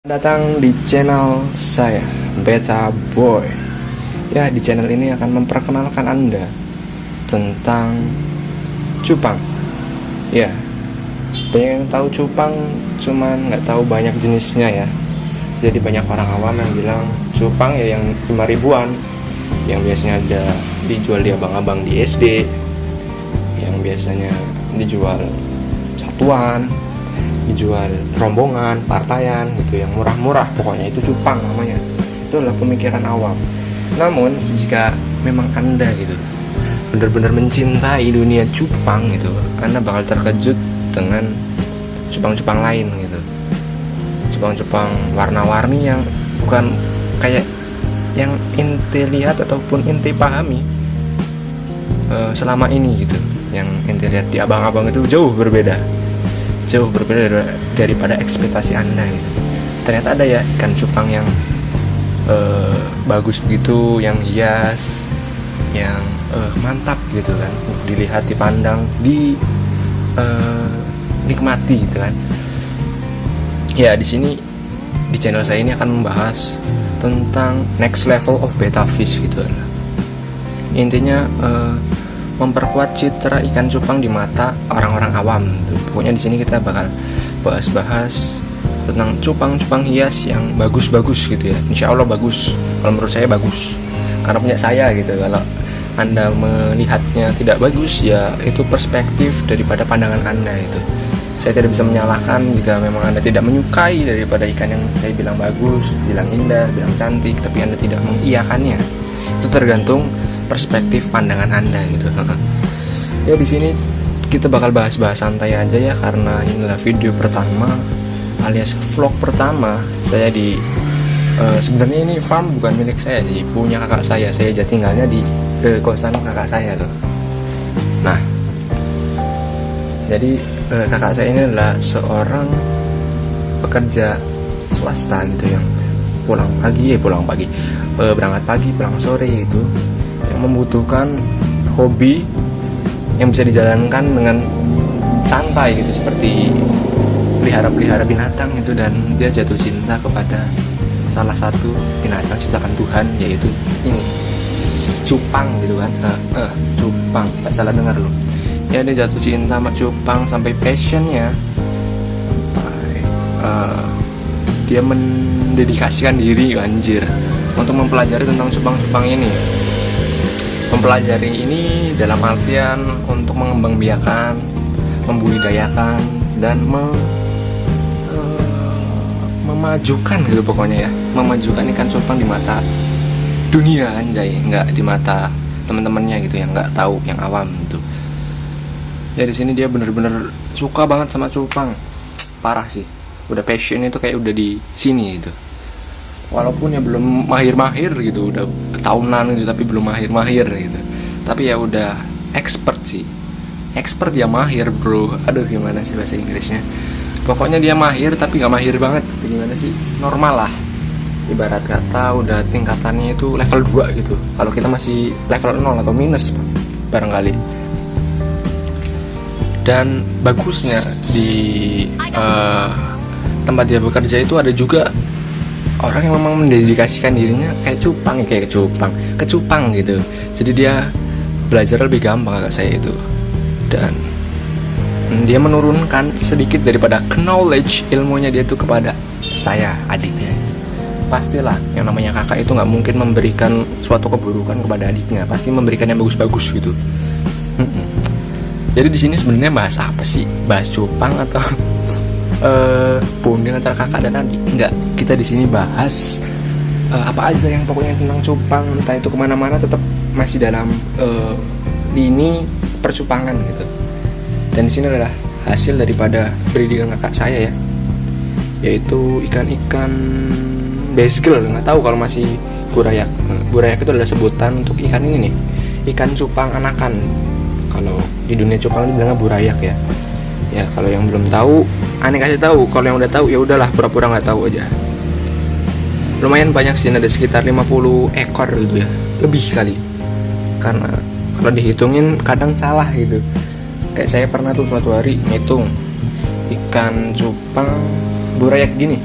Datang di channel saya, Beta Boy. Ya, di channel ini akan memperkenalkan Anda tentang cupang. Ya, banyak yang tahu cupang, cuman nggak tahu banyak jenisnya ya. Jadi banyak orang awam yang bilang cupang ya yang 5 ribuan, yang biasanya ada dijual di abang-abang di SD, yang biasanya dijual satuan, dijual rombongan, partaian gitu, yang murah-murah, pokoknya itu cupang namanya. Itu adalah pemikiran awam. Namun jika memang Anda gitu benar-benar mencintai dunia cupang gitu, Anda bakal terkejut dengan cupang-cupang lain gitu. Cupang-cupang warna-warni yang bukan kayak yang ente lihat ataupun ente pahami selama ini gitu. Yang ente lihat di abang-abang itu jauh berbeda daripada ekspektasi Anda gitu. Ternyata ada ya ikan cupang yang bagus begitu, yang hias, yang mantap gitu kan, dilihat, dipandang, nikmati gitu kan. Ya, di sini di channel saya ini akan membahas tentang next level of betta fish gitu. Intinya memperkuat citra ikan cupang di mata orang-orang awam. Pokoknya di sini kita bakal bahas-bahas tentang cupang-cupang hias yang bagus-bagus gitu ya. Insya Allah bagus. Kalau menurut saya bagus. Karena punya saya gitu. Kalau Anda melihatnya tidak bagus, ya itu perspektif daripada pandangan Anda itu. Saya tidak bisa menyalahkan jika memang Anda tidak menyukai daripada ikan yang saya bilang bagus, bilang indah, bilang cantik, tapi Anda tidak mengiyakannya. Itu tergantung perspektif pandangan Anda gitu. Ya, di sini kita bakal bahas-bahas santai aja ya, karena inilah video pertama alias vlog pertama saya di sebenarnya ini farm bukan milik saya sih, punya kakak saya. Saya aja tinggalnya di kosan kakak saya tuh. Nah, jadi kakak saya ini adalah seorang pekerja swasta gitu, yang berangkat pagi pulang sore itu, yang membutuhkan hobi yang bisa dijalankan dengan santai gitu, seperti pelihara binatang gitu. Dan dia jatuh cinta kepada salah satu binatang ciptaan Tuhan, yaitu ini cupang gitu kan. Cupang, tak salah dengar loh ya. Dia jatuh cinta sama cupang sampai passionnya, sampai dia mendedikasikan diri anjir untuk mempelajari tentang cupang-cupang ini. Mempelajari ini dalam artian untuk mengembangbiakan, membudidayakan, dan memajukan gitu pokoknya ya. Memajukan ikan cupang di mata dunia anjay, nggak di mata teman-temannya gitu yang nggak tahu, yang awam gitu. Ya, di sini dia bener-bener suka banget sama cupang, parah sih. Udah passion itu kayak udah di sini gitu. Walaupun ya belum mahir-mahir gitu, udah tahunan gitu, tapi belum mahir-mahir gitu. Tapi ya udah expert sih. Expert ya, mahir bro. Aduh, gimana sih bahasa Inggrisnya. Pokoknya dia mahir tapi gak mahir banget. Gimana sih, normal lah. Ibarat kata udah tingkatannya itu level 2 gitu. Kalau kita masih level 0 atau minus barangkali. Dan bagusnya di tempat dia bekerja itu ada juga orang yang memang mendedikasikan dirinya kayak cupang gitu. Jadi dia belajar lebih gampang kakak saya itu, dan dia menurunkan sedikit daripada knowledge ilmunya dia itu kepada saya, adiknya. Pastilah yang namanya kakak itu nggak mungkin memberikan suatu keburukan kepada adiknya, pasti memberikan yang bagus-bagus gitu. Jadi di sini sebenarnya bahas apa sih? Bahas cupang atau bonding antara kakak dan adik? Enggak, kita di sini bahas apa aja yang pokoknya tentang cupang, entah itu kemana-mana tetap masih dalam lini percupangan gitu. Dan di sini adalah hasil daripada breedingan kakak saya ya, yaitu ikan-ikan basegel. Nggak tahu kalau masih burayak. Burayak itu adalah sebutan untuk ikan ini nih, ikan cupang anakan. Kalau di dunia cupang itu bilangnya burayak ya. Ya, kalau yang belum tahu, aneh kasih tahu. Kalau yang udah tahu ya udahlah, pura-pura nggak tahu aja. Lumayan banyak sih, ada sekitar 50 ekor gitu ya, lebih kali. Karena kalau dihitungin kadang salah gitu. Kayak saya pernah tuh suatu hari ngitung ikan cupang burayak gini,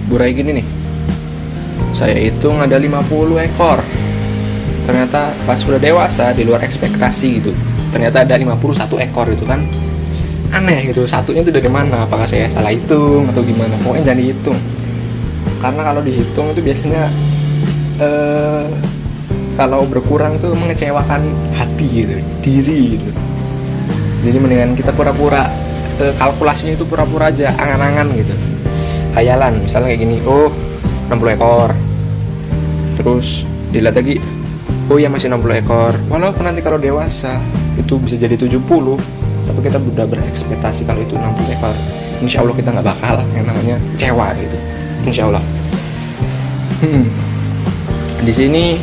burai gini nih. Saya hitung ada 50 ekor. Ternyata pas sudah dewasa, di luar ekspektasi gitu. Ternyata ada 51 ekor gitu kan. Aneh gitu, satunya itu dari mana? Apakah saya salah hitung atau gimana? Pokoknya jangan dihitung. Karena kalau dihitung itu biasanya kalau berkurang itu mengecewakan hati gitu, diri gitu. Jadi mendingan kita pura-pura kalkulasinya itu pura-pura aja, angan-angan gitu. Hayalan, misalnya kayak gini, 60 ekor. Terus dilihat lagi, ya masih 60 ekor. Walaupun nanti kalau dewasa itu bisa jadi 70, tapi kita udah berekspektasi kalau itu 60 ekor. Insya Allah kita nggak bakal yang namanya kecewa gitu. Insya Allah. Di sini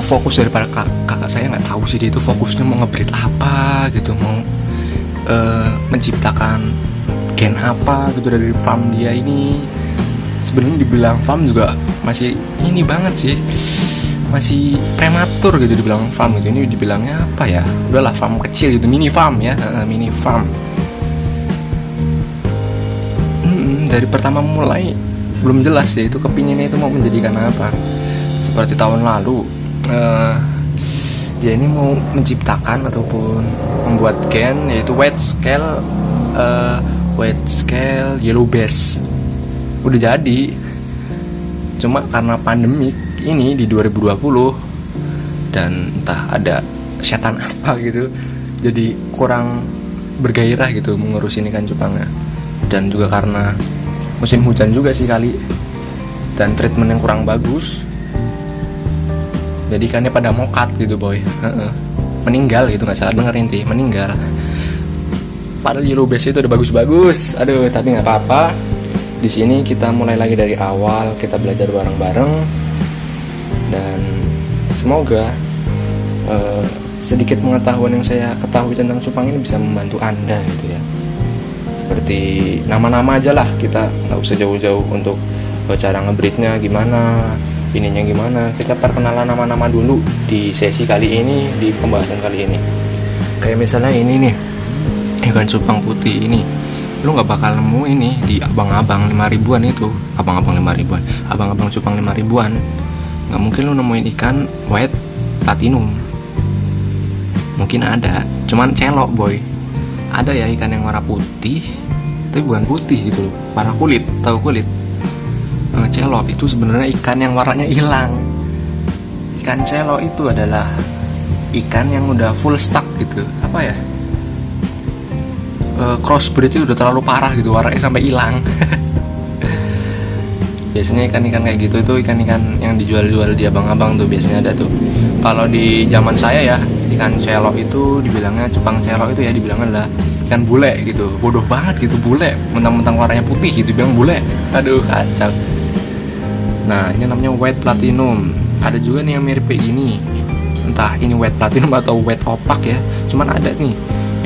fokus daripada kakak saya nggak tahu sih dia itu fokusnya mau nge-breed apa gitu, mau menciptakan gen apa gitu dari farm dia ini. Sebenarnya dibilang farm juga masih ini banget sih, masih prematur gitu dibilang farm gitu. Ini dibilangnya apa ya, udahlah farm kecil gitu, mini farm ya, mini farm. Dari pertama mulai belum jelas ya itu kepinginnya itu mau menjadikan apa. Seperti tahun lalu dia ini mau menciptakan ataupun membuat gen yaitu white scale yellow bass. Udah jadi, cuma karena pandemik ini di 2020 dan entah ada setan apa gitu, jadi kurang bergairah gitu mengurusin ikan cupangnya. Dan juga karena musim hujan juga sih kali, dan treatment yang kurang bagus, jadi ikannya pada mokat gitu boy. Meninggal gitu, nggak salah denger inti, meninggal. Padahal yellow bass itu udah bagus-bagus. Aduh, tapi nggak apa-apa. Di sini kita mulai lagi dari awal, kita belajar bareng-bareng, dan semoga sedikit pengetahuan yang saya ketahui tentang cupang ini bisa membantu Anda gitu ya. Seperti nama-nama aja lah, kita nggak usah jauh-jauh untuk cara ngebreednya gimana, ininya gimana. Kita perkenalan nama-nama dulu di sesi kali ini, di pembahasan kali ini. Kayak misalnya ini nih, ikan cupang putih ini lu nggak bakal nemu ini di abang-abang 5 ribuan itu, abang-abang 5 ribuan, abang-abang cupang 5 ribuan. Nggak mungkin lu nemuin ikan white platinum. Mungkin ada, cuman celok boy. Ada ya ikan yang warna putih, tapi bukan putih gitu loh, warna kulit, tahu kulit. Celok itu sebenarnya ikan yang warnanya hilang. Ikan celok itu adalah ikan yang udah full stuck gitu, apa ya? Crossbreed itu udah terlalu parah gitu, warnanya sampai hilang. Biasanya ikan-ikan kayak gitu itu ikan-ikan yang dijual-jual di abang-abang tuh biasanya ada tuh. Kalau di zaman saya ya, ikan celok itu dibilangnya cupang celok itu ya dibilangnya adalah ikan bule gitu. Bodoh banget gitu, bule, mentang-mentang warnanya putih gitu bilang bule. Aduh, kacau. Nah, ini namanya white platinum. Ada juga nih yang mirip kayak gini. Entah ini white platinum atau white opak ya. Cuman ada nih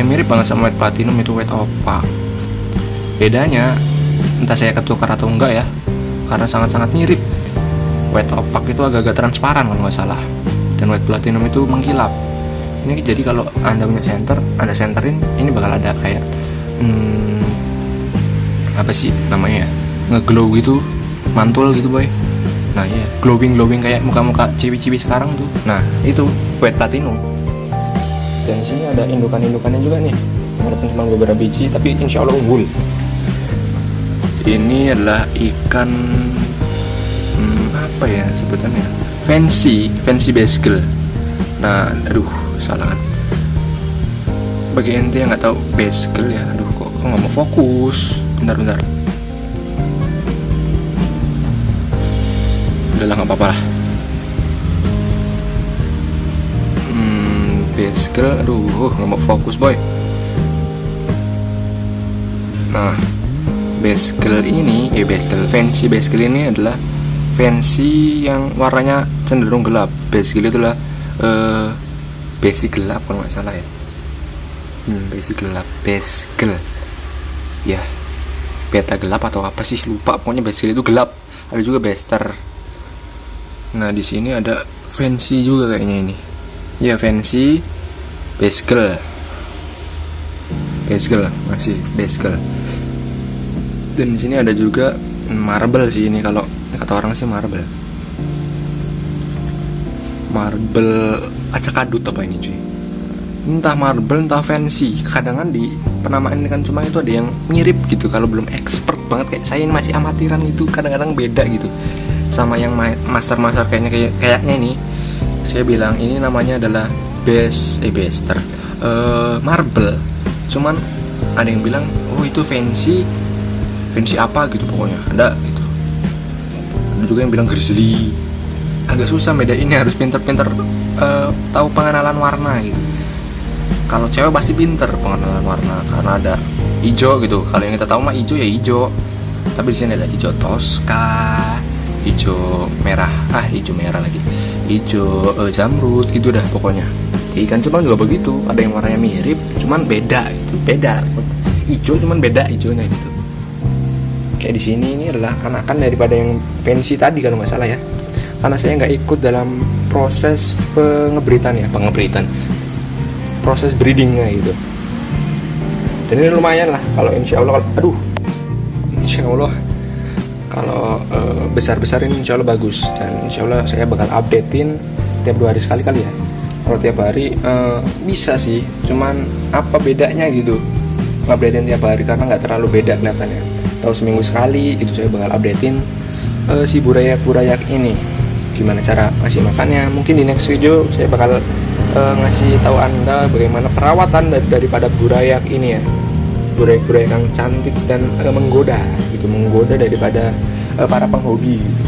yang mirip banget sama white platinum, itu white opak. Bedanya entah saya ketukar atau enggak ya, karena sangat-sangat mirip. White opak itu agak-agak transparan kalau nggak salah, dan white platinum itu mengkilap. Ini jadi kalau Anda punya center, Anda centerin, ini bakal ada kayak apa sih namanya, ngeglow gitu, mantul gitu boy. Nah iya, glowing kayak muka-muka ciwi-ciwi sekarang tuh. Nah itu white platinum. Dan di sini ada indukan-indukannya juga nih, walaupun cuma beberapa biji, tapi insya Allah unggul. Ini adalah ikan apa ya sebutannya? Fancy baskel. Nah, aduh, salah kan. Bagi ente yang nggak tahu baskel ya, aduh kok nggak mau fokus. Bentar. Udahlah, nggak apa-apa lah. Baskel, aduh, nggak mau fokus boy. Nah, baskel ini, fancy baskel ini adalah fancy yang warnanya cenderung gelap. Baskel itulah basic gelap kalau nggak salah ya. Basic gelap, baskel. Ya, beta gelap atau apa sih, lupa. Pokoknya baskel itu gelap. Ada juga baster. Nah, di sini ada fancy juga kayaknya ini. Ya, fancy baskel masih baskel. Dan di sini ada juga marble sih, ini kalau kata orang sih marble acak adut apa ini cuy, entah marble entah fancy. Kadang kan di penamaan kan cuma itu ada yang mirip gitu, kalau belum expert banget kayak saya ini masih amatiran itu kadang-kadang beda gitu sama yang master kayaknya ini. Saya bilang ini namanya adalah bester marble, cuman ada yang bilang oh itu fancy apa gitu, pokoknya ada gitu. Ada juga yang bilang grizzly. Agak susah bedainnya, harus pinter-pinter tahu pengenalan warna gitu. Kalau cewek pasti pinter pengenalan warna karena ada hijau gitu. Kalau yang kita tahu mah hijau ya hijau, tapi di sini ada hijau toska, hijau merah lagi, hijau zamrud gitu dah pokoknya. Di ikan cupang juga begitu, ada yang warnanya mirip cuman beda gitu, beda hijau cuman beda hijaunya gitu. Kayak di sini ini adalah anakan daripada yang fancy tadi kalau nggak salah ya, karena saya nggak ikut dalam proses pengebritan, proses breedingnya gitu. Dan ini lumayan lah kalau insya Allah kalau besar-besarin insya Allah bagus, dan insya Allah saya bakal updatein tiap 2 hari sekali kali ya. Kalau tiap hari bisa sih, cuman apa bedanya gitu updatein tiap hari, karena nggak terlalu beda kelihatannya. Tahu seminggu sekali gitu saya bakal updatein si burayak ini gimana cara ngasih makannya. Mungkin di next video saya bakal ngasih tahu Anda bagaimana perawatan daripada burayak ini ya, burayak yang cantik dan menggoda daripada para penghobi gitu.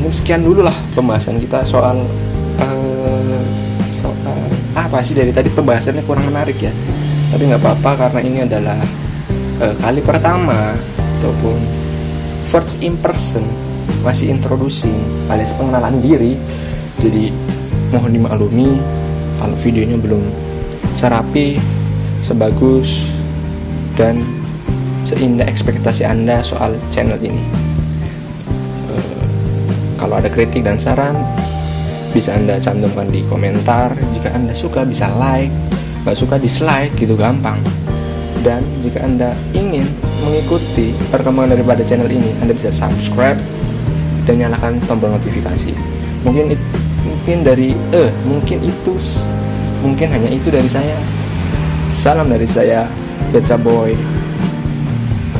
Mungkin sekian dulu lah pembahasan kita soal apa sih, dari tadi pembahasannya kurang menarik ya, tapi nggak apa-apa karena ini adalah kali pertama ataupun first impression, masih introducing alias pengenalan diri. Jadi mohon dimaklumi kalau videonya belum serapi, sebagus dan seindah ekspektasi Anda soal channel ini. Kalau ada kritik dan saran bisa Anda cantumkan di komentar. Jika Anda suka bisa like, nggak suka dislike gitu, gampang. Dan jika Anda ingin mengikuti perkembangan daripada channel ini, Anda bisa subscribe dan nyalakan tombol notifikasi. Mungkin hanya itu dari saya. Salam dari saya, Betsa Boy.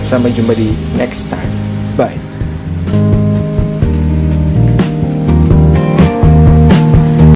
Sampai jumpa di next time.